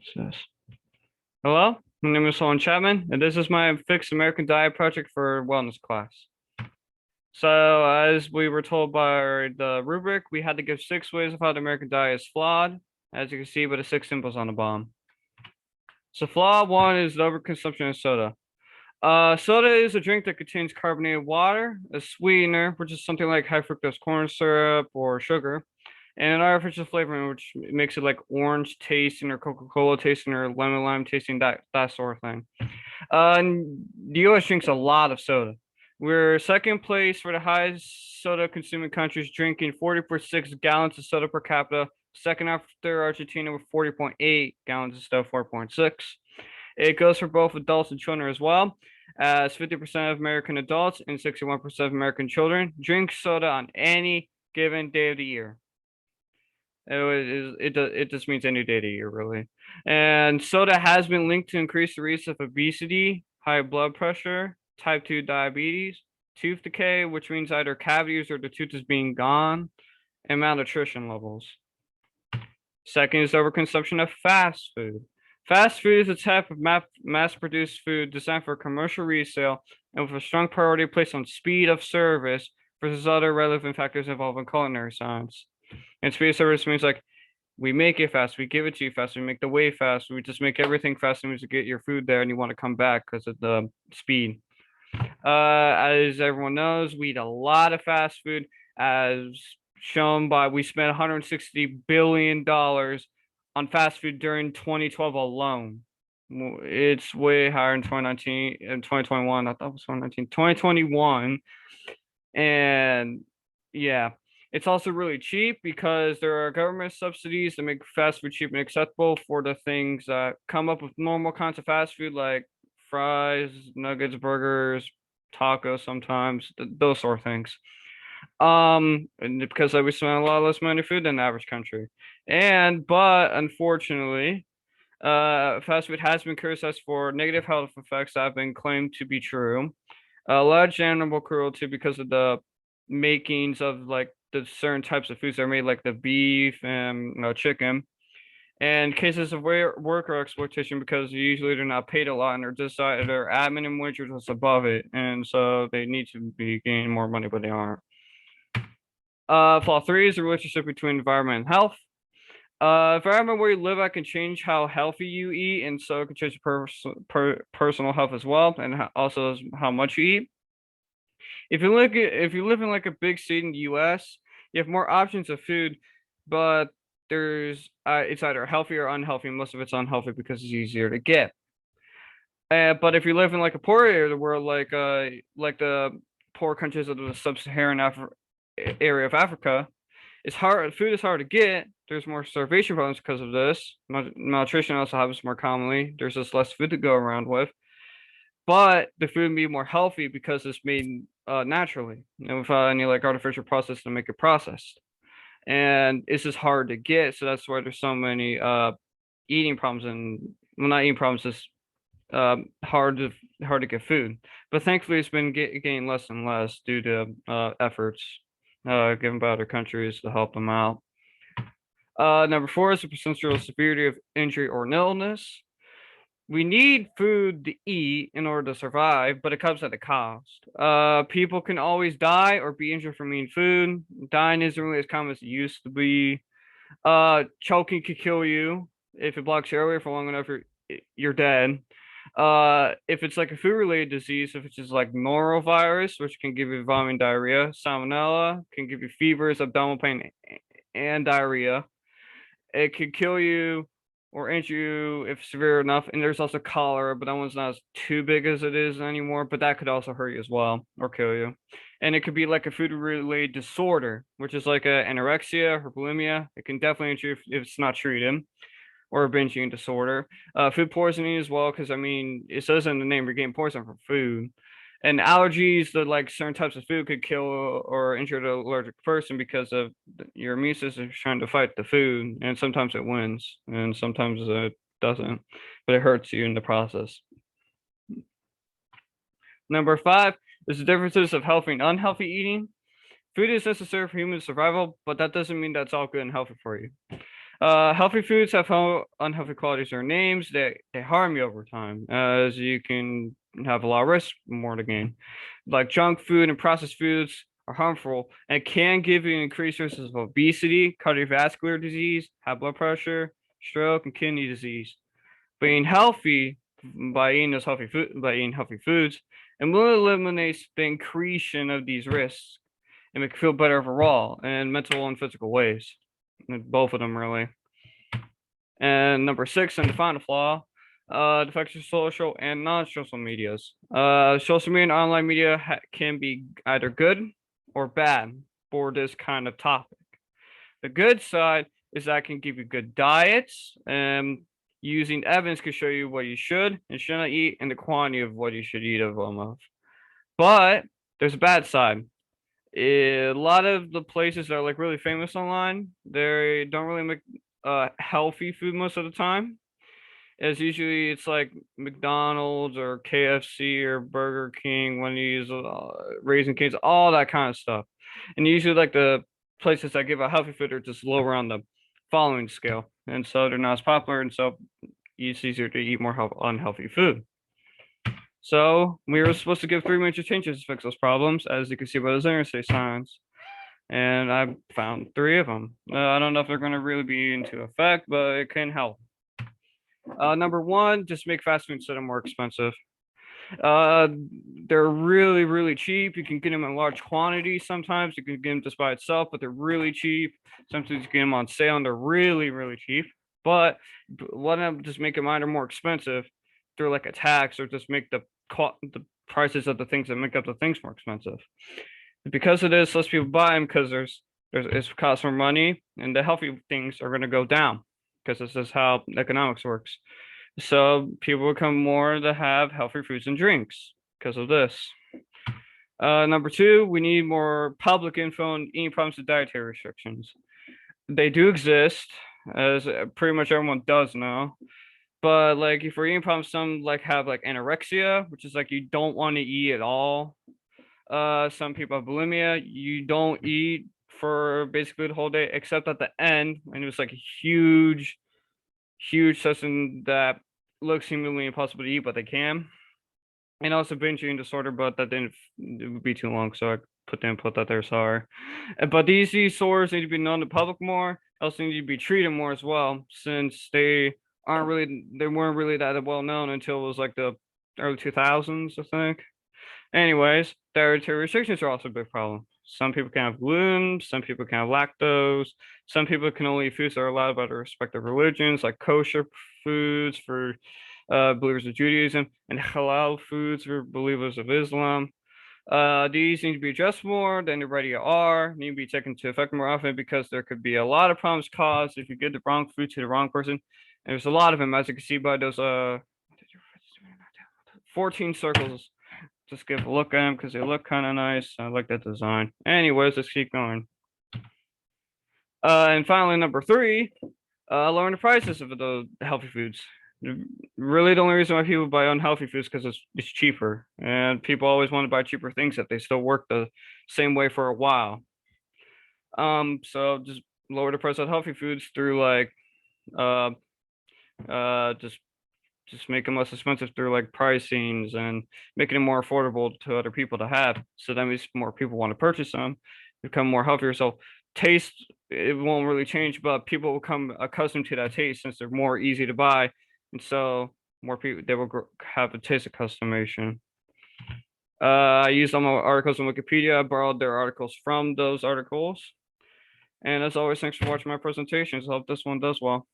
What's this? Hello, my name is Solon Chapman, and this is my Fixed American Diet project for wellness class. So, as we were told by the rubric, we had to give 6 ways of how the American diet is flawed, as you can see by the 6 symbols on the bottom. So, flaw one is the overconsumption of soda. Soda is a drink that contains carbonated water, a sweetener, which is something like high fructose corn syrup or sugar, and an artificial flavoring, which makes it like orange tasting or Coca-Cola tasting or lemon lime tasting, that sort of thing. And the U.S. drinks a lot of soda. We're second place for the highest soda consuming countries, drinking 40.6 gallons of soda per capita. Second after Argentina with 40.8 gallons of soda, 4.6. It goes for both adults and children as well, as 50% of American adults and 61% of American children drink soda on any given day of the year. It just means any day of the year, really. And soda has been linked to increased rates of obesity, high blood pressure, type 2 diabetes, tooth decay, which means either cavities or the tooth is being gone, and malnutrition levels. Second is overconsumption of fast food. Fast food is a type of mass-produced food designed for commercial resale and with a strong priority placed on speed of service versus other relevant factors involving culinary science. And speed of service means like we make it fast, we give it to you fast, we make the way fast, we just make everything fast, and we just get your food there, and you want to come back because of the speed. As everyone knows, we eat a lot of fast food, as shown by we spent $160 billion on fast food during 2012 alone. It's way higher in 2019 and 2021. I thought it was 2019, 2021, and yeah. It's also really cheap because there are government subsidies that make fast food cheap and acceptable for the things that come up with normal kinds of fast food like fries, nuggets, burgers, tacos sometimes, those sort of things. And because we spend a lot less money on food than the average country. But unfortunately, fast food has been criticized for negative health effects that have been claimed to be true. Large animal cruelty because of the makings of like the certain types of foods that are made, like the beef and chicken, and cases of worker exploitation because usually they're not paid a lot and they're just their at minimum wage or just above it, and so they need to be gaining more money, but they aren't. Flaw three is the relationship between environment and health. Environment where you live at can change how healthy you eat, and so it can change personal health as well, and also how much you eat. If you live in like a big city in the U.S., you have more options of food, but there's it's either healthy or unhealthy. Most of it's unhealthy because it's easier to get. But if you live in like a poor area of the world, like the poor countries of the sub-Saharan area of Africa, it's hard. Food is hard to get. There's more starvation problems because of this. Malnutrition also happens more commonly. There's just less food to go around with, but the food would be more healthy because it's made naturally and without any like artificial process to make it processed. And it's just hard to get, so that's why there's so many eating problems, and well, not eating problems, just hard to get food. But thankfully, it's been getting less and less due to efforts given by other countries to help them out. Number four is the potential severity of injury or illness. We need food to eat in order to survive, but it comes at a cost. People can always die or be injured from eating food. Dying isn't really as common as it used to be. Choking could kill you if it blocks your airway for long enough. You're dead. If it's like a food related disease, if it's just like norovirus, which can give you vomiting, diarrhea, salmonella can give you fevers, abdominal pain, and diarrhea. It could kill you or injure you if severe enough. And there's also cholera, but that one's not as too big as it is anymore. But that could also hurt you as well or kill you. And it could be like a food related disorder, which is like a anorexia or bulimia. It can definitely injure you if it's not treated, or a binge eating disorder. Food poisoning as well, because I mean, it says in the name you're getting poisoned from food. And allergies to like certain types of food could kill or injure the allergic person because of your immune system trying to fight the food, and sometimes it wins, and sometimes it doesn't, but it hurts you in the process. Number five is the differences of healthy and unhealthy eating. Food is necessary for human survival, but that doesn't mean that's all good and healthy for you. Healthy foods have unhealthy qualities or names that they harm you over time, as you can have a lot of risk more to gain. Like junk food and processed foods are harmful and can give you increased risks of obesity, cardiovascular disease, high blood pressure, stroke, and kidney disease. Being healthy by eating healthy foods, and will eliminate the increation of these risks and make you feel better overall in mental and physical ways. Both of them really. And number six, and the final flaw, the effects of social and non-social medias. Social media and online media can be either good or bad for this kind of topic. The good side is that it can give you good diets, and using evidence can show you what you should and should not eat and the quantity of what you should eat of them of. But there's a bad side. A lot of the places that are like really famous online, they don't really make healthy food most of the time. It's like McDonald's or KFC or Burger King, Wendy's, Raising Cane's, all that kind of stuff. And usually like the places that give out healthy food are just lower on the following scale, and so they're not as popular, and so it's easier to eat more unhealthy food. So we were supposed to give 3 major changes to fix those problems, as you can see by those interstate signs. And I found 3 of them. I don't know if they're going to really be into effect, but it can help. Number 1, just make fast food instead of more expensive. They're really, really cheap. You can get them in large quantities sometimes. You can get them just by itself, but they're really cheap. Sometimes you get them on sale and they're really, really cheap. But why not just make them either more expensive through like a tax, or just make the prices of the things that make up the things more expensive. Because of this, less people buy them because it costs more money, and the healthy things are going to go down because this is how economics works. So people become more to have healthy foods and drinks because of this. Number 2, we need more public info on eating problems and dietary restrictions. They do exist, as pretty much everyone does know. But like if you're eating problems, some like have like anorexia, which is like you don't want to eat at all. Some people have bulimia. You don't eat for basically the whole day except at the end, and it was like a huge session that looks seemingly impossible to eat, but they can. And also binge eating disorder, but that didn't, it would be too long, so I didn't put that there. Sorry. But these disorders need to be known to the public more. Also need to be treated more as well, since they weren't really that well known until it was like the early 2000s, I think. Anyways, dietary restrictions are also a big problem. Some people can have gluten, some people can have lactose, some people can only eat foods that are allowed by their respective religions, like kosher foods for believers of Judaism, and halal foods for believers of Islam. These need to be addressed more than they already are, need to be taken into effect more often, because there could be a lot of problems caused if you give the wrong food to the wrong person. And there's a lot of them, as you can see by those 14 circles. Just give a look at them because they look kind of nice. I like that design. Anyways, let's keep going. And finally, number 3, lowering the prices of the healthy foods. Really, the only reason why people buy unhealthy foods because it's cheaper, and people always want to buy cheaper things that they still work the same way for a while. So just lower the price of healthy foods through like just make them less expensive through like pricings and making them more affordable to other people to have. So that means more people want to purchase them, become more healthier. So taste, it won't really change, but people will become accustomed to that taste since they're more easy to buy, and so more people, they will have a taste accustomation. I used all my articles on Wikipedia. I borrowed their articles from those articles. And as always, thanks for watching my presentations. I hope this one does well.